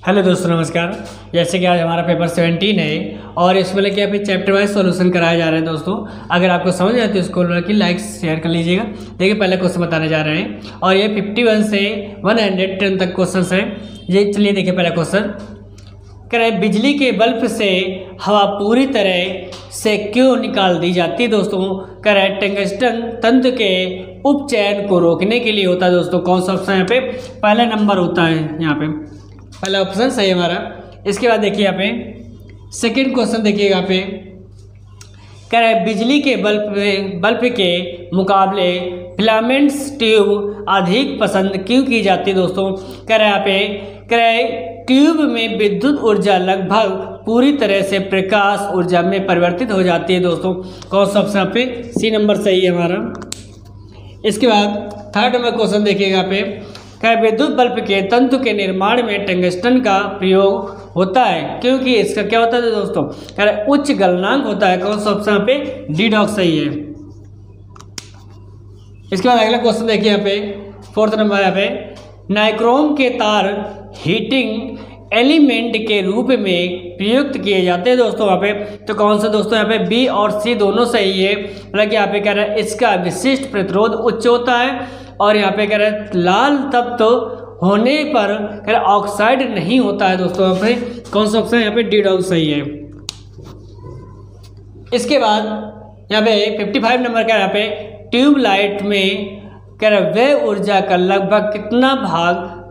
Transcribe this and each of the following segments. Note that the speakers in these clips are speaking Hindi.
हेलो दोस्तों, नमस्कार। जैसे कि आज हमारा पेपर 17 है और इसमें लेके यहाँ पे चैप्टर वाइज सॉल्यूशन कराया जा रहा है। दोस्तों अगर आपको समझ आती है उसको कि लाइक शेयर कर लीजिएगा। देखिए पहले क्वेश्चन बताने जा रहे हैं और ये 51 से 110 तक क्वेश्चन है। ये चलिए देखिए पहला क्वेश्चन कह रहे बिजली के बल्ब से हवा पूरी तरह से क्यों निकाल दी जाती है। दोस्तों कह रहे टंगस्टन तंत्र के उपचयन को रोकने के लिए होता है। दोस्तों कौन सा ऑप्शन यहाँ पे पहला नंबर होता है, यहाँ पे पहला ऑप्शन सही है हमारा। इसके बाद देखिए यहाँ पे सेकंड क्वेश्चन देखिएगा यहाँ पे कह रहा है बिजली के बल्ब के मुकाबले फिलामेंट्स ट्यूब अधिक पसंद क्यों की जाती है। दोस्तों कह रहा है यहाँ पे कह रहा है ट्यूब में विद्युत ऊर्जा लगभग पूरी तरह से प्रकाश ऊर्जा में परिवर्तित हो जाती है। दोस्तों कौन सा ऑप्शन यहाँ पे सी नंबर सही है हमारा। इसके बाद थर्ड नंबर क्वेश्चन देखिएगा यहाँ पे क्या विद्युत बल्ब के तंतु के निर्माण में टंगस्टन का प्रयोग होता है क्योंकि इसका क्या होता है दोस्तों कह रहे उच्च गलनांक होता है। कौन सा ऑप्शन यहाँ पे डी डॉग सही है। इसके बाद अगला क्वेश्चन देखिए यहाँ पे फोर्थ नंबर यहाँ पे नाइक्रोम के तार हीटिंग एलिमेंट के रूप में प्रयुक्त किए जाते हैं। दोस्तों यहाँ पे तो कौन सा दोस्तों यहाँ पे बी और सी दोनों सही है। मतलब यहाँ पे कह रहा है इसका विशिष्ट प्रतिरोध उच्च होता है और यहाँ पे कह रहे हैं लाल तत्व तो होने पर कह रहे ऑक्साइड नहीं होता है। दोस्तों यहाँ पे कौन सा ऑप्शन यहाँ पे डी डॉग सही है। इसके बाद यहाँ पे 55 नंबर का यहाँ पे ट्यूबलाइट में कह रहे वह ऊर्जा का लगभग कितना भाग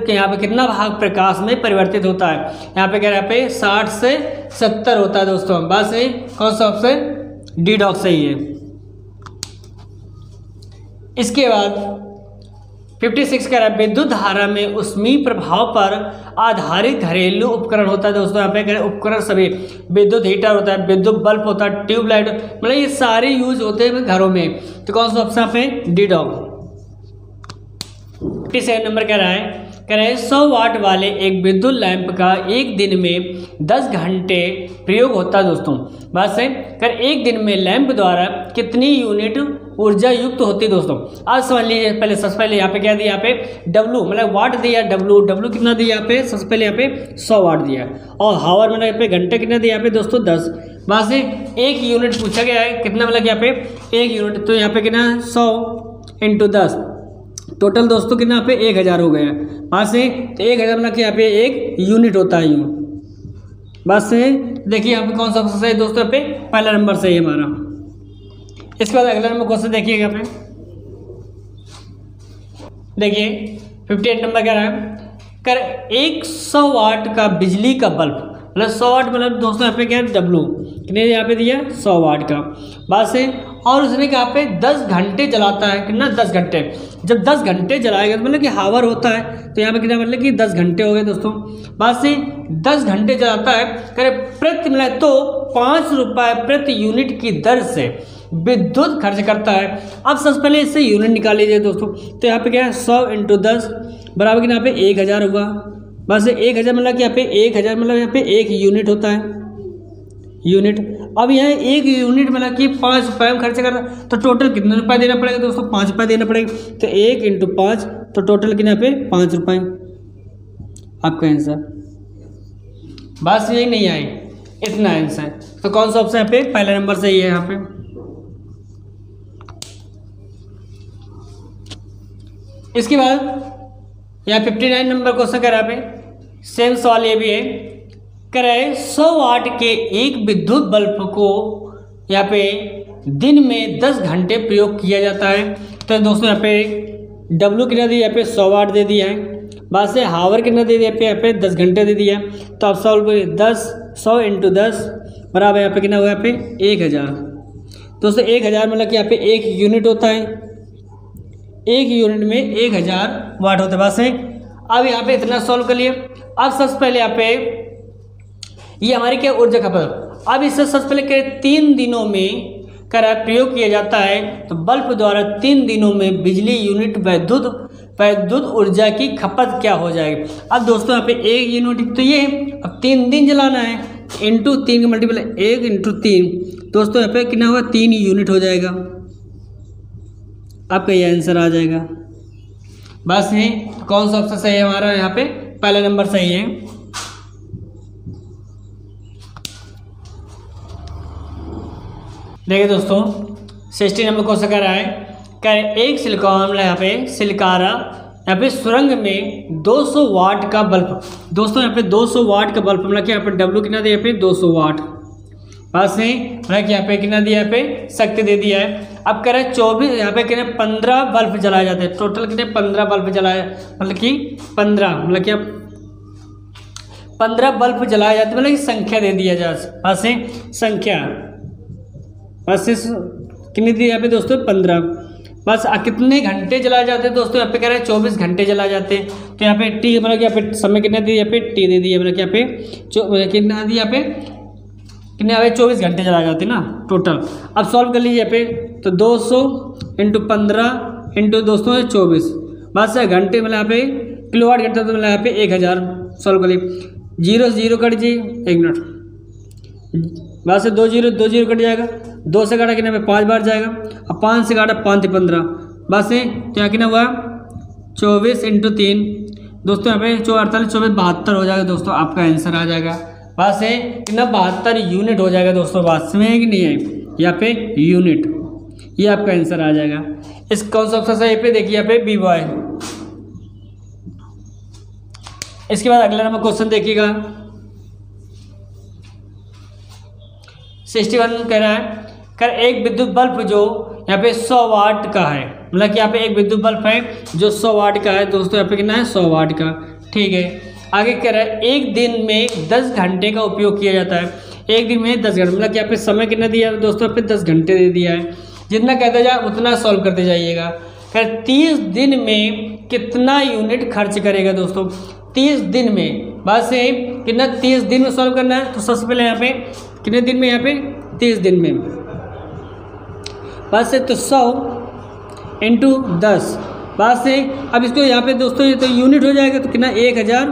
यहाँ पे कितना भाग प्रकाश में परिवर्तित होता है। यहाँ पे कह रहे हैं पे 60 से 70 होता है। दोस्तों बस ये कौन सा ऑप्शन डी डॉग सही है। इसके बाद 56 कह रहा है विद्युत धारा में ऊष्मीय प्रभाव पर आधारित घरेलू उपकरण होता है। दोस्तों यहाँ पे कह रहे उपकरण सभी विद्युत हीटर होता है, विद्युत बल्ब होता है, ट्यूबलाइट, मतलब ये सारे यूज होते हैं घरों में। तो कौन सा ऑप्शन यहाँ पे डी डॉग। 57 नंबर कह रहा है 100 वाट वाले एक विद्युत लैंप का एक दिन में 10 घंटे प्रयोग होता है। दोस्तों बस है कर एक दिन में लैंप द्वारा कितनी यूनिट ऊर्जा युक्त होती है। दोस्तों आज समझ लीजिए पहले सबसे पहले यहाँ पे क्या दिया, यहाँ पे डब्लू मतलब वाट दिया, डब्लू कितना दिया यहाँ पे सबसे पहले यहाँ पे 100 वाट दिया और हावर मतलब यहाँ पे घंटे कितना दिया यहाँ पे दोस्तों 10। वहाँ से एक यूनिट पूछा गया है कितना मतलब यहाँ पे एक यूनिट, तो यहाँ पे कितना 100 × 10 टोटल दोस्तों कितना यहाँ पे 1000 हो गया। वहाँ से 1000 मतलब कि यहाँ पे एक यूनिट होता है यूँ। बस से देखिए यहाँ पे कौन सा ऑप्शन सही है दोस्तों, यहाँ पे पहला नंबर सही है हमारा। इसके बाद अगला नंबर क्वेश्चन देखिएगा यहाँ पे देखिए 58 नंबर कह रहा है कर 100 वाट का बिजली का बल्ब मतलब 100 वाट मतलब दोस्तों यहाँ पे क्या है डब्लू कितने यहाँ पे दिया 100 वाट का बात से और उसने यहाँ पे 10 घंटे जलाता है कितना 10 घंटे। जब 10 घंटे जलाएगा तो मतलब कि हावर होता है तो यहाँ पे कितना मतलब कि 10 घंटे हो गए। दोस्तों बात से 10 घंटे जलाता है करे प्रति मिनट तो 5 रुपये प्रति यूनिट की दर से विद्युत खर्च करता है। अब सबसे पहले इससे यूनिट निकाल लीजिए दोस्तों। तो यहाँ पे क्या है 100 × 10 बराबर कि यहाँ पे 1000 होगा। बस 1000 मतलब कि यहाँ पे 1000 मतलब यहाँ पे एक यूनिट होता है यूनिट। अब यहाँ एक यूनिट मतलब कि 5 रुपये में खर्च करता है तो टोटल कितने रुपये देना पड़ेगा दोस्तों 5 रुपये देना पड़ेगा। तो 1 × 5 तो टोटल कितना पे 5 रुपये आपका आंसर। बस यही नहीं आए इतना आंसर। तो कौन सा ऑप्शन यहाँ पे पहला नंबर सही है यहाँ पे। इसके बाद यहाँ 59 नंबर क्वेश्चन कर रहा पे सेम सवाल ये भी है कह रहा है 100 वाट के एक विद्युत बल्ब को यहाँ पे दिन में 10 घंटे प्रयोग किया जाता है। तो दोस्तों यहाँ पे डब्लू कितना दिया यहाँ पे 100 वाट दे दिया है। बाद से हावर कितना दे दिया यहाँ पे 10 घंटे दे दिया। तो आप सॉल्व 100 × 10 बराबर यहाँ पे कितना हुआ यहाँ पे 1000। दोस्तों 1000 मतलब कि यहाँ पे एक यूनिट होता है, एक यूनिट में 1000 वाट होते हैं। बस है अब यहाँ पे इतना सॉल्व कर लिए। अब सबसे पहले यहाँ पे ये हमारी क्या ऊर्जा खपत। अब इससे सबसे पहले क्या 3 दिनों में करा प्रयोग किया जाता है तो बल्ब द्वारा 3 दिनों में बिजली यूनिट विद्युत ऊर्जा की खपत क्या हो जाएगी। अब दोस्तों यहाँ पे एक यूनिट तो ये है, अब 3 दिन जलाना है इंटू 3 का मल्टीपल 1 × 3 दोस्तों यहाँ पे कितना होगा 3 यूनिट हो जाएगा। आपका ये आंसर आ जाएगा। बस ये कौन सा ऑप्शन सही है हमारा यहाँ पे पहला नंबर सही है। देखिए दोस्तों 60 नंबर क्वेश्चन कर रहा है, कह रहे एक सिलिकॉन यहाँ पे सिलिकारा यहाँ पे सुरंग में 200 वाट का बल्ब। दोस्तों यहाँ पे 200 वाट का बल्ब मतलब कि यहाँ पे डब्ल्यू कितना दिया, यहाँ पे 200 वाट पास में मतलब कि यहाँ पे कितना दिया, यहाँ पे शक्ति दे दिया है। अब कह रहे हैं 24 यहाँ पे कितने 15 बल्ब जलाए जाते हैं, टोटल कितने 15 बल्ब जलाए, मतलब कि 15 मतलब कि 15 बल्ब जलाए जाते, मतलब कि संख्या दे दिया जाए पास से संख्या बस कितनी दी यहाँ पे दोस्तों 15। बस कितने घंटे जलाए जाते हैं दोस्तों, यहाँ पे कह रहे हैं 24 घंटे जलाए जाते हैं। तो यहाँ पे टी मतलब कि यहाँ पे समय कितना दी, यहाँ पे टी दे दी है, मतलब कि यहाँ पे कितना दी, यहाँ पे कितने यहाँ पे 24 घंटे जलाए जाते हैं ना टोटल। अब सॉल्व कर लीजिए यहाँ पे, तो 200 इंटू 15 इंटू दोस्तों 24 बस घंटे मतलब यहाँ पे किलोवाट घंटे, तो मतलब यहाँ पे 1000 सॉल्व कर लीजिए। 0 से 0 कट जी, 1 मिनट बस 2 0 कट जाएगा, 2 से काटा कितना पे 5 बार जाएगा, अब 5 से काटा 5 × 15 बस तो यहाँ कितना हुआ 24 इंटू 3 दोस्तों यहाँ पे 48 24 72 हो जाएगा दोस्तों, आपका आंसर आ जाएगा। बस कितना 72 यूनिट हो जाएगा दोस्तों, बात में है कि नहीं है, यहाँ पे यूनिट, ये आपका आंसर आ जाएगा। इस कौन सा ऑप्शन है, यहाँ पे देखिए यहाँ पे बी बॉय। इसके बाद अगला नंबर क्वेश्चन देखिएगा 61 कह रहा है, कर एक विद्युत बल्ब जो यहाँ पे 100 वाट का है, मतलब कि यहाँ पे एक विद्युत बल्ब है जो 100 वाट का है दोस्तों, यहाँ पे कितना है 100 वाट का, ठीक है। आगे कह रहा है एक दिन में 10 घंटे का उपयोग किया जाता है, एक दिन में 10 घंटे मतलब कि यहाँ पे समय कितना दिया है दोस्तों, यहाँ पे 10 घंटे दे दिया है। जितना कहते जाए उतना सॉल्व करते जाइएगा। फिर 30 दिन में कितना यूनिट खर्च करेगा दोस्तों, 30 दिन में बस कितना 30 दिन में सॉल्व करना है। तो सबसे पहले यहाँ पे कितने दिन में, यहाँ पे 30 दिन में बस तो 100 इंटू 10 बस अब इसको यहाँ पे दोस्तों ये तो यूनिट हो जाएगा, तो कितना 1000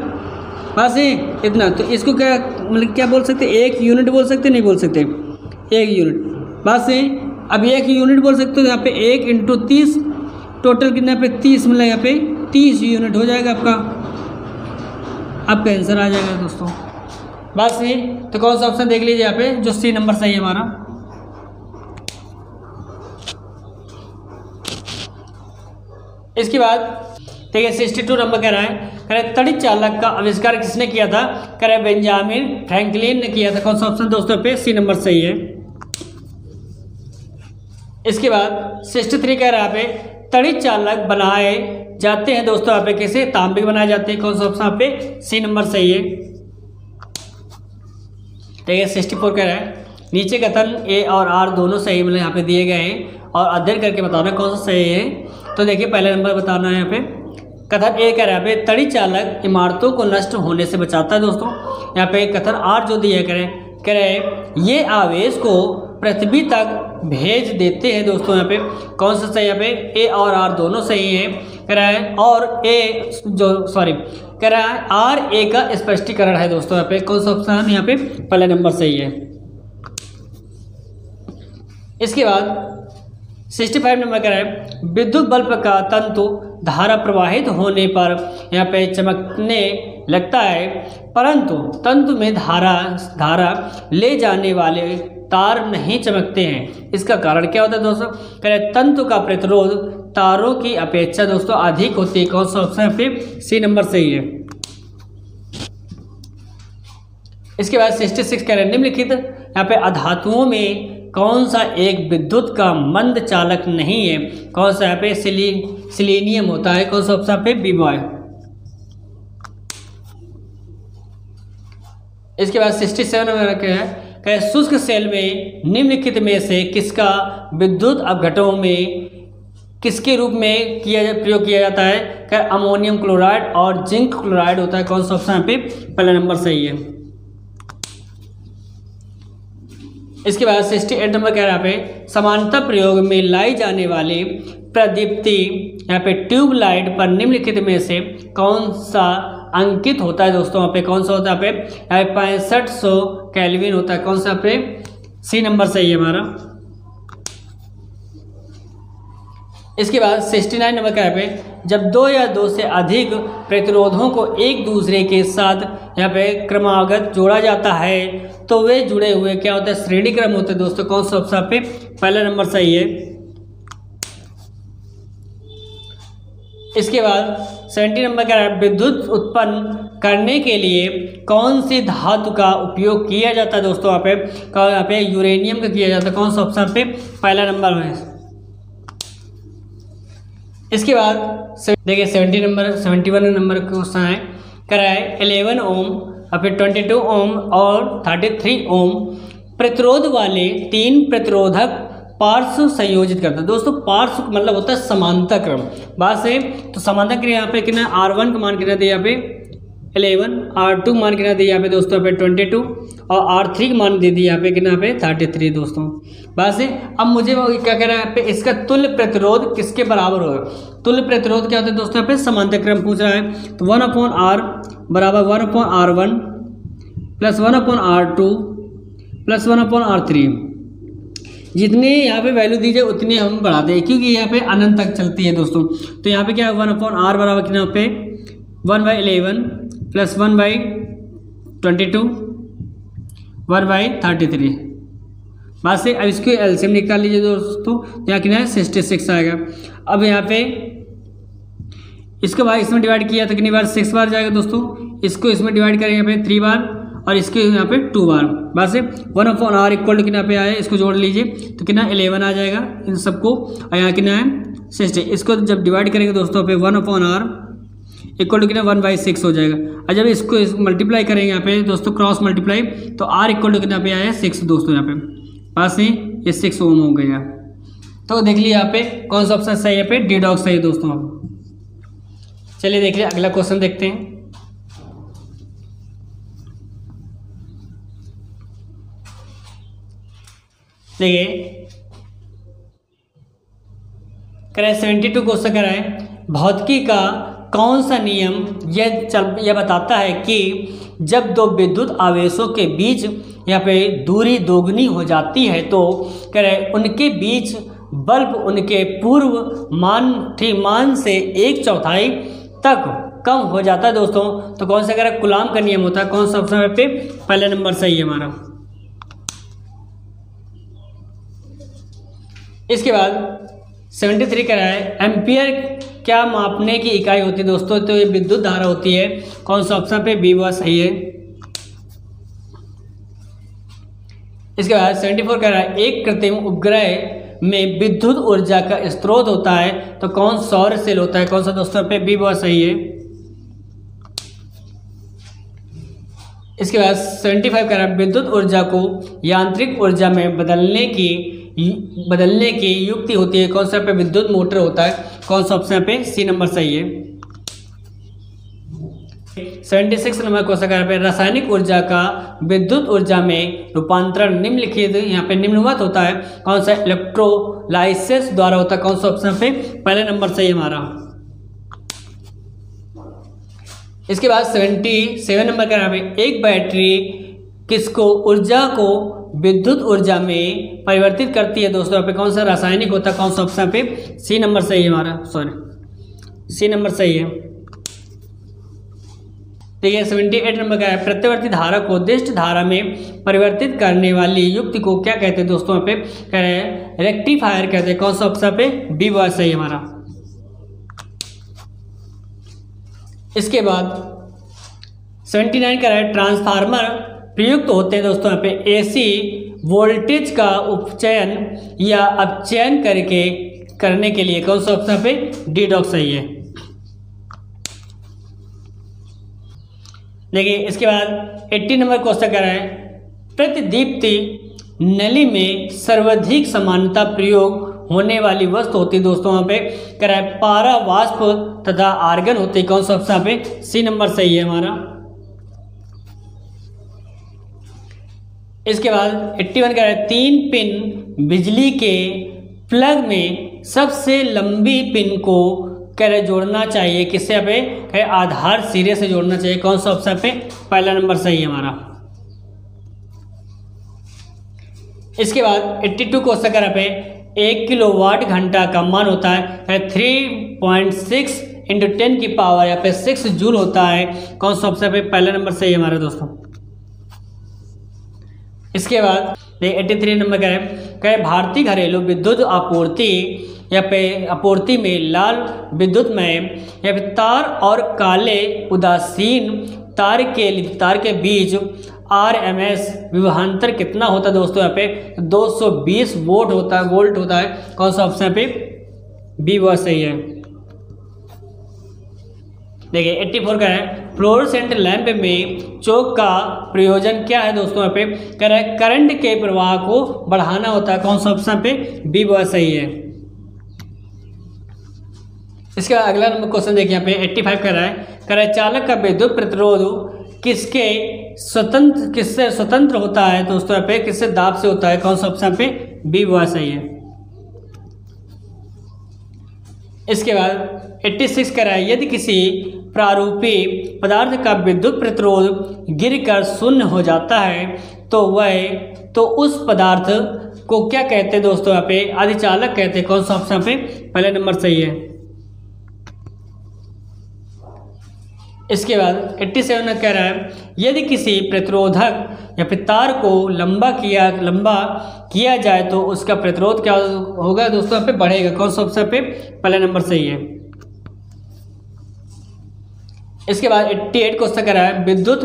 बस इतना। तो इसको क्या मतलब क्या बोल सकते, 1 यूनिट बोल सकते, नहीं बोल सकते 1 यूनिट बस अब 1 यूनिट बोल सकते हो। यहाँ पे 1 इंटू 30 टोटल कितना पे 30 मतलब यहाँ पे 30 यूनिट हो जाएगा आपका आंसर आ जाएगा दोस्तों। बस तो कौन सा ऑप्शन देख लीजिए यहाँ पे, जो सी नंबर सही है हमारा। इसके बाद देखिए 62 नंबर कह रहा है, कह रहे तड़ित चालक का आविष्कार किसने किया था, कह रहे बेंजामिन फ्रैंकलिन ने किया था। कौन सा ऑप्शन दोस्तों पे सी नंबर सही है। इसके बाद 63 कह रहा है पे तड़ित चालक बनाए जाते हैं दोस्तों, यहाँ पे कैसे तांबे बनाए जाते हैं। कौन सा ऑप्शन यहाँ पे सी नंबर सही है। देखिए 64 कह रहा है नीचे कथन ए और आर दोनों सही मतलब यहाँ पे दिए गए हैं और अध्ययन करके बताना कौन सा सही है। तो देखिए पहला नंबर बताना है यहाँ पे, कथन ए कह रहा है पे तड़ी चालक इमारतों को नष्ट होने से बचाता है दोस्तों। यहाँ पे कथन आर जो दिया कह रहे ये आवेश को पृथ्वी तक भेज देते हैं दोस्तों। यहाँ पे कौन सा सही, यहाँ पे ए और आर दोनों सही है कह रहा है, और ए जो सॉरी कह रहा है आर ए का स्पष्टीकरण है दोस्तों। यहाँ पे कौन सा ऑप्शन यहाँ पे पहला नंबर सही है। इसके बाद 65 नंबर कह रहा है विद्युत बल्ब का तंतु धारा प्रवाहित होने पर यहाँ पे चमकने लगता है, परंतु तंतु में धारा ले जाने वाले तार नहीं चमकते हैं। इसका कारण क्या होता है दोस्तों, कह रहे तंतु का प्रतिरोध तारों की अपेक्षा दोस्तों अधिक होती है। कौन सा ऑप्शन पे सी नंबर सही है। इसके बाद 66 कह रहे हैं निम्नलिखित यहाँ पे अधातुओं में कौन सा एक विद्युत का मंद चालक नहीं है। कौन सा यहाँ पे सिलीनियम होता है। कौन सा ऑप्शन पे बी बॉय। इसके बाद 67 नंबर क्या है, शुष्क सेल में निम्नलिखित में से किसका विद्युत अपघटनों में किसके रूप में प्रयोग किया जाता है। क्या अमोनियम क्लोराइड और जिंक क्लोराइड होता है। कौन सा ऑप्शन यहाँ पे पहला नंबर सही है। इसके बाद 68 नंबर कह रहा है पे समानता प्रयोग में लाई जाने वाली प्रदीप्ति यहाँ पे ट्यूबलाइट पर निम्नलिखित में से कौन सा अंकित होता है दोस्तों। यहाँ पे कौन सा होता है यहाँ पे 6500 केल्विन होता है। कौन सा पे सी नंबर सही है हमारा। इसके बाद 69 नंबर कह रहा है पे जब दो या दो से अधिक प्रतिरोधों को एक दूसरे के साथ यहाँ पे क्रमागत जोड़ा जाता है तो वे जुड़े हुए क्या होता है, श्रेणी क्रम होते हैं दोस्तों। कौन सा ऑप्शन पे पहला नंबर सही है। इसके बाद 70 नंबर का है, विद्युत उत्पन्न करने के लिए कौन सी धातु का उपयोग किया जाता है दोस्तों। यहाँ पे यूरेनियम का किया जाता है। कौन सा ऑप्शन पे पहला नंबर है। इसके बाद देखिए 71 नंबर क्वेश्चन है, करा है 11 ओम और फिर 22 ओम और 33 ओम प्रतिरोध वाले 3 प्रतिरोधक पार्श्व संयोजित करता है दोस्तों। पार्श्व मतलब होता है समांतर क्रम। बात से तो समांतर क्रम यहाँ पे कितना R1 का मान कितना दिया यहाँ पे 11, R2 मान कितना दिया यहाँ पे दोस्तों यहाँ पे 22 और R3 का मान दे दिया यहाँ पे कितना पे 33 दोस्तों। बात से अब मुझे क्या कह रहा है यहाँ पे, इसका तुल्य प्रतिरोध किसके बराबर होगा। तुल्य प्रतिरोध क्या होता है दोस्तों, यहाँ पे समांतर क्रम पूछ रहा है। तो 1/R बराबर 1/R1 plus 1/R2 plus 1/R3। जितने यहाँ पे वैल्यू दी जाए उतने हम बढ़ा दें, क्योंकि यहाँ पे अनंत तक चलती है दोस्तों। तो यहाँ पे क्या है 1/R बराबर कितना पे 1/11 प्लस 1/22 1/33। बात से अब इसको एलसीएम निकाल लीजिए दोस्तों। यहाँ कितना है 66 आएगा। अब यहाँ पे इसके बाद इसमें डिवाइड किया तो कितनी बार 6 बार जाएगा दोस्तों। इसको इसमें डिवाइड करें यहाँ पे 3 बार और इसके यहाँ पे 2 बार। बस 1/R इक्वल टू कितना पे आया, इसको जोड़ लीजिए तो कितना 11 आ जाएगा इन सबको। और यहाँ कितना है 60। इसको जब डिवाइड करेंगे दोस्तों पे 1/R इक्वल टू कितना 1/6 हो जाएगा। और जब इसको मल्टीप्लाई करेंगे यहाँ पे दोस्तों क्रॉस मल्टीप्लाई तो R इक्वल टू कितना पे आया 6 दोस्तों। यहाँ पे पास ही ये 6 ओम हो गया। तो देख लिया यहाँ पे कौन सा ऑप्शन सही है, पे डी डॉग सही है दोस्तों। चलिए देख लिया अगला क्वेश्चन देखते हैं। देखिए करें 72 क्वेश्चन कराए, भौतिकी का कौन सा नियम यह बताता है कि जब दो विद्युत आवेशों के बीच यहाँ पे दूरी दोगुनी हो जाती है तो करें उनके बीच बल्ब उनके पूर्व मान से 1/4 तक कम हो जाता है दोस्तों। तो कौन सा करें कूलाम का नियम होता है। कौन सा ऑप्शन पे पहला नंबर सही है हमारा। इसके बाद 73 करा है, एम्पियर क्या मापने की इकाई होती है दोस्तों। तो ये विद्युत धारा होती है। कौन सा ऑप्शन पे बी वह सही है। इसके बाद 74 करा है, एक कृत्रिम उपग्रह में विद्युत ऊर्जा का स्रोत होता है तो कौन सौर सेल होता है। कौन सा दोस्तों पे बी वह सही है। इसके बाद 75 करा है, विद्युत ऊर्जा को यांत्रिक ऊर्जा में बदलने की युक्ति होती है। कौन सा पे विद्युत मोटर होता है। कौन सा ऑप्शन पे सी नंबर सही है। 76 नंबर क्वेश्चन पे रासायनिक ऊर्जा का विद्युत ऊर्जा में रूपांतरण निम्नलिखित यहाँ पे निम्नवत होता है। कौन सा इलेक्ट्रोलाइसिस द्वारा होता है। कौन सा ऑप्शन पे पहले नंबर सही हमारा। इसके बाद 77 नंबर का एक बैटरी किसको ऊर्जा को विद्युत ऊर्जा में परिवर्तित करती है दोस्तों। यहाँ पे कौन सा रासायनिक होता है। कौन सा ऑप्शन पे सी नंबर सही है हमारा, सॉरी सी नंबर सही है। देखिए 78 नंबर का है, प्रत्यावर्ती धारा को दिष्ट धारा में परिवर्तित करने वाली युक्ति को क्या कहते हैं दोस्तों। यहाँ पे कह रहे हैं रेक्टिफायर कहते हैं। कौन सा ऑप्शन पे बी वह सही है हमारा। इसके बाद 79 का है, ट्रांसफार्मर प्रयुक्त होते हैं दोस्तों यहाँ पे एसी वोल्टेज का उपचयन या अपचयन करने के लिए। कौन सा ऑप्शन पे डी डॉग सही है। देखिए इसके बाद 80 नंबर क्वेश्चन कर रहा है, प्रतिदीप्ति नली में सर्वाधिक समानता प्रयोग होने वाली वस्तु होती है दोस्तों। वहाँ पे कह रहा है पारा वाष्प तथा आर्गन होते हैं। कौन सा ऑप्शन पे सी नंबर सही है हमारा। इसके बाद 81 कह रहा है, 3 पिन बिजली के प्लग में सबसे लंबी पिन को कह रहे जोड़ना चाहिए किससे। यहाँ पे कह आधार सिरे से जोड़ना चाहिए। कौन सा ऑप्शन पे पहला नंबर सही है हमारा। इसके बाद 82 क्वेश्चन कर पे 1 किलोवाट घंटा का मान होता है 3.6 इंटू 10 की पावर यहाँ पे 6 जूल होता है। कौन सा ऑप्शन पे पहले नंबर सही है हमारे दोस्तों। इसके बाद 83 नंबर कह रहे भारतीय घरेलू विद्युत आपूर्ति या पे आपूर्ति में लाल विद्युतमय या फिर तार और काले उदासीन तार के बीच RMS विभवांतर कितना होता है दोस्तों। यहाँ पे 220 वोल्ट होता है। कौन सा ऑप्शन पे बी वह सही है। देखिए 84 का है फ्लोरोसेंट लैंप में चौक का प्रयोजन क्या है दोस्तों। यहाँ पे कह रहा है करंट के प्रवाह को बढ़ाना होता है। कौन सा ऑप्शन पे बी वह सही है। इसके बाद अगला नंबर क्वेश्चन देखिए यहाँ पे 85 कह रहा है चालक का विद्युत प्रतिरोध किससे स्वतंत्र होता है दोस्तों। यहाँ पे किससे दाब से होता है। कौन सा ऑप्शन पे बी वह सही है। इसके बाद 86 कह रहा है यदि किसी प्रारूपी पदार्थ का विद्युत प्रतिरोध गिरकर शून्य हो जाता है तो उस पदार्थ को क्या कहते हैं दोस्तों। यहाँ पे अधिचालक कहते हैं। कौन सा ऑप्शन पे पहले नंबर सही है। इसके बाद 87 में कह रहा है यदि किसी प्रतिरोधक या फिर तार को लंबा किया जाए तो उसका प्रतिरोध क्या होगा दोस्तों। यहाँ पे बढ़ेगा। कौन सा ऑप्शन पे पहले नंबर सही है। इसके बाद 88 क्वेश्चन कह रहा है विद्युत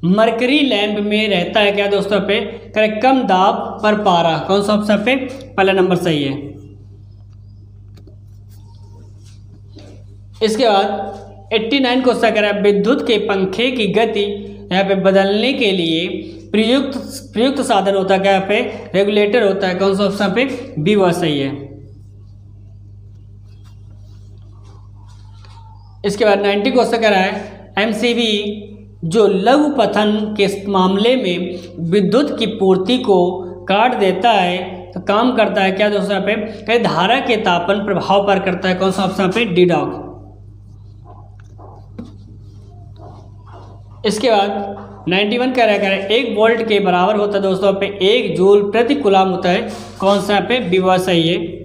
मरकरी लैंप में रहता है क्या दोस्तों। यहाँ पे कह रहा है कम दाब पर पारा। कौन सा ऑप्शन पे पहला नंबर सही है। इसके बाद 89 क्वेश्चन कह रहा है विद्युत के पंखे की गति यहाँ पे बदलने के लिए प्रयुक्त साधन होता है क्या। यहाँ पे रेगुलेटर होता है। कौन सा ऑप्शन पे बी वह सही है। इसके बाद 90 क्वेश्चन कह रहा है MCB जो लघु पथन के मामले में विद्युत की पूर्ति को काट देता है तो काम करता है क्या दोस्तों। यहाँ पे कई धारा के तापन प्रभाव पर करता है। कौन सा ऑप्शन पे डी डॉग। इसके बाद 91 कह रहा है 1 वोल्ट के बराबर होता है दोस्तों। पे 1 जूल प्रति कूलाम होता है। कौन सा पे विवाह सही है।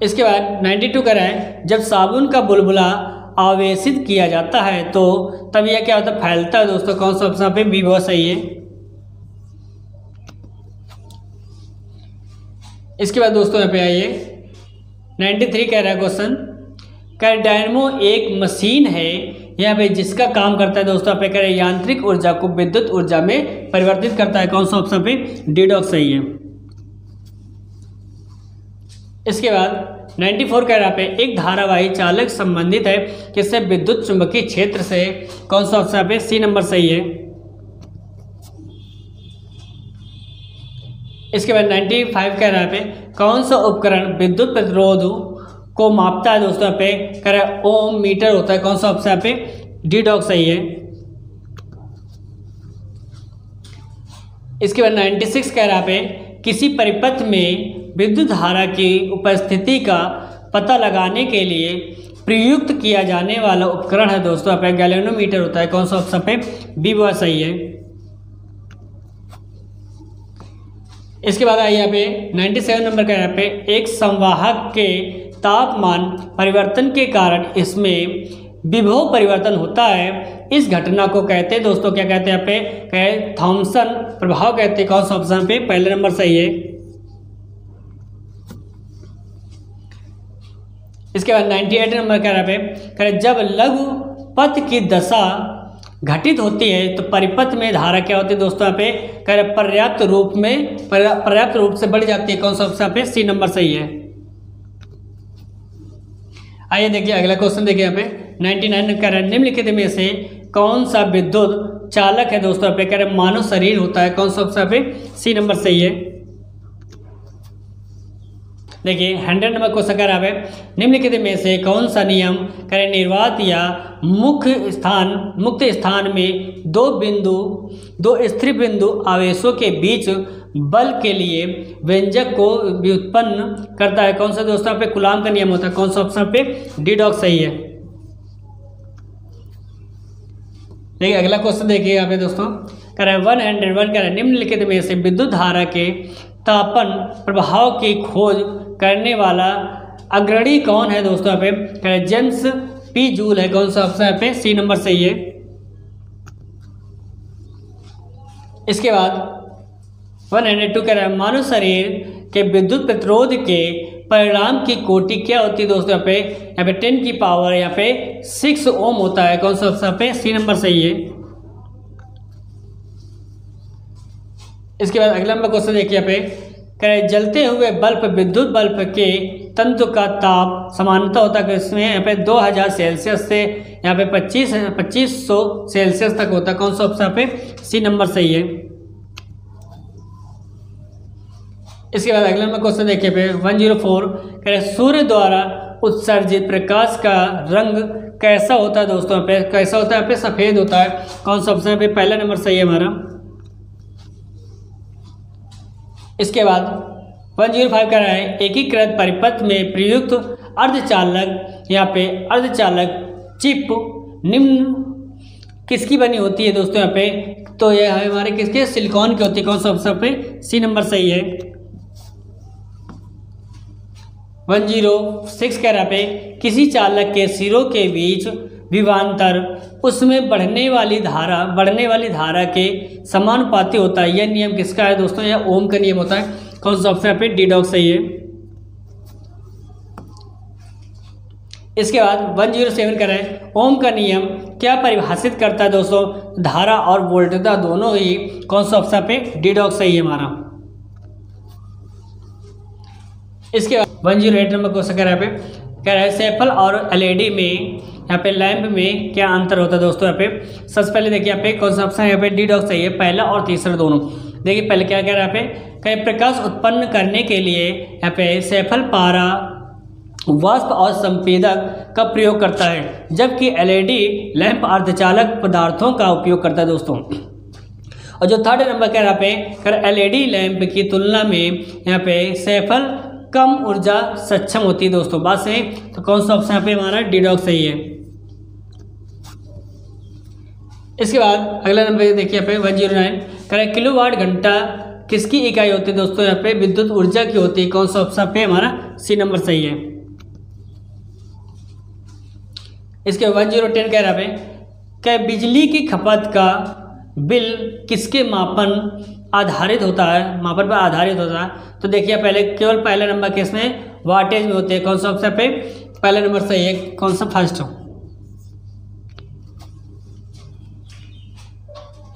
इसके बाद 92 कह रहा है जब साबुन का बुलबुला आवेशित किया जाता है तो तब यह क्या होता है फैलता है दोस्तों। कौन सा ऑप्शन पे विवाह सही है। इसके बाद दोस्तों यहाँ पे आइए 93 कह रहा है क्वेश्चन डायनेमो एक मशीन है यहाँ पे जिसका काम करता है दोस्तों। पे कह रहे यांत्रिक ऊर्जा को विद्युत ऊर्जा में परिवर्तित करता है। कौन सा ऑप्शन पे डी डॉग सही है। इसके बाद 94 कह रहा पे एक धारावाही चालक संबंधित है किससे विद्युत चुंबकीय क्षेत्र से। कौन सा ऑप्शन पे सी नंबर सही है। इसके बाद 95 कह रहा पे कौन सा उपकरण विद्युत प्रतिरोध को मापता है दोस्तों। पे कह रहा है ओम मीटर होता है। कौन सा ऑप्शन पे डी डॉग सही है। इसके बाद 96 कह रहा पे किसी परिपथ में विद्युत धारा की उपस्थिति का पता लगाने के लिए प्रयुक्त किया जाने वाला उपकरण है दोस्तों। पे गैल्वेनोमीटर होता है। कौन सा ऑप्शन पे बी वह सही है। इसके बाद आइए यहाँ पे 97 नंबर कह रहा पे एक संवाहक के तापमान परिवर्तन के कारण इसमें विभव परिवर्तन होता है। इस घटना को कहते हैं दोस्तों क्या कहते हैं। यहाँ पे कहे थॉमसन प्रभाव कहते हैं। कौन सा ऑप्शन पे पहले नंबर सही है। इसके बाद 98 नंबर कह रहा पे कहे जब लघु पथ की दशा घटित होती है तो परिपथ में धारा क्या होती है दोस्तों। यहाँ पे कह रहे पर्याप्त रूप से बढ़ जाती है। कौन सा ऑप्शन पे सी नंबर सही है। आइए देखिए अगला क्वेश्चन देखिए यहाँ पे 99 कह रहा है निम्नलिखित में से कौन सा विद्युत चालक है दोस्तों। पे कह रहे मानव शरीर होता है। कौन सा ऑप्शन पे सी नंबर सही है। देखिए 100 नंबर क्वेश्चन कह रहा है निम्नलिखित में से कौन सा नियम कह रहे निर्वात या मुक्त स्थान में दो स्थिर बिंदु आवेशों के बीच बल के लिए व्यंजक को व्युत्पन्न करता है। कौन सा दोस्तों पे कूलाम का नियम होता है। कौन सा ऑप्शन पे डी डॉग सही है। देखिए अगला क्वेश्चन देखिए यहाँ पे दोस्तों कह रहा है 101 कह रहा है निम्नलिखित में से विद्युत धारा के तापन प्रभाव की खोज करने वाला अग्रणी कौन है दोस्तों यहाँ पे, जेम्स पी जूल है। कौन सा ऑप्शन यहाँ पे, सी नंबर सही है। इसके बाद 102 कह रहा है मानव शरीर के विद्युत प्रतिरोध के परिणाम की कोटि क्या होती है दोस्तों, यहाँ पे 10 की पावर यहाँ पे 6 ओम होता है। कौन सा ऑप्शन पे, सी नंबर सही है। इसके बाद अगला नंबर क्वेश्चन देखिए यहाँ पे, कह रहे जलते हुए बल्ब विद्युत बल्ब के तंतु का ताप समानता होता है इसमें यहाँ पे 2000 सेल्सियस से यहाँ पे 2500 सेल्सियस तक होता है। कौन सा ऑप्शन पे, सी नंबर सही है। इसके बाद अगला नंबर क्वेश्चन देखिए पे 104, कह रहे सूर्य द्वारा उत्सर्जित प्रकाश का रंग कैसा होता है दोस्तों, पे कैसा होता है, यहाँ पे सफेद होता है। कौन सा ऑप्शन पे, पहला नंबर सही है हमारा। इसके बाद 105 कह रहा है एकीकृत परिपथ में प्रयुक्त अर्धचालक यहाँ पे अर्धचालक चिप निम्न किसकी बनी होती है दोस्तों यहाँ पे, तो यह है हमारे किसके, सिलिकॉन की होती है। कौन सा ऑप्शन पे, सी नंबर सही है। 106 कह रहा पे किसी चालक के सिरों के बीच विभवांतर उसमें बढ़ने वाली धारा के समानुपाती होता है। यह नियम किसका है दोस्तों, यह ओम का नियम होता है। कौन सा ऑप्शन पे, डी डॉग सही है। इसके बाद 107 कह रहे हैं ओम का नियम क्या परिभाषित करता है दोस्तों, धारा और वोल्टता दोनों ही। कौन सा ऑप्शन पे, डी डॉग सही है हमारा। इसके बाद 108 नंबर क्वेश्चन कह रहा है कह रहा है सेफल और एलईडी में यहाँ पे लैंप में क्या अंतर होता है दोस्तों, यहाँ पे सबसे पहले देखिए यहाँ पे कौन सा ऑप्शन यहाँ पे, डी डॉग सही है, पहला और तीसरा दोनों। देखिए पहले क्या कह रहा है यहाँ पे, कहीं प्रकाश उत्पन्न करने के लिए यहाँ पे सेफल पारा वाष्प और संपीड़क का प्रयोग करता है, जबकि एलईडी लैंप अर्धचालक पदार्थों का उपयोग करता है दोस्तों। और जो थर्ड नंबर कह रहा है एलईडी लैंप की तुलना में यहाँ पे सेफल कम ऊर्जा सक्षम होती है दोस्तों। बात सही, तो कौन सा ऑप्शन यहाँ पे हमारा, डी डॉग सही है। इसके बाद अगला नंबर देखिए यहाँ पे 109 कह रहा है किलोवाट घंटा किसकी इकाई होती है दोस्तों, यहाँ पे विद्युत ऊर्जा की होती है। कौन सा ऑप्शन पे हमारा, सी नंबर सही है। इसके 1010 कह रहा है क्या बिजली की खपत का बिल किसके मापन आधारित होता है, मापन पर आधारित होता है। तो देखिए पहले केवल पहले नंबर के इसमें वाटेज में होते हैं। कौन सा ऑप्शन पे, पहला नंबर सही है। कौन सा, फर्स्ट हो।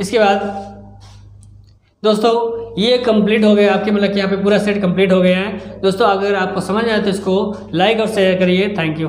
इसके बाद दोस्तों ये कंप्लीट हो गया आपके, मतलब कि यहाँ पे पूरा सेट कंप्लीट हो गया है दोस्तों। अगर आपको समझ आए तो इसको लाइक और शेयर करिए। Thank you.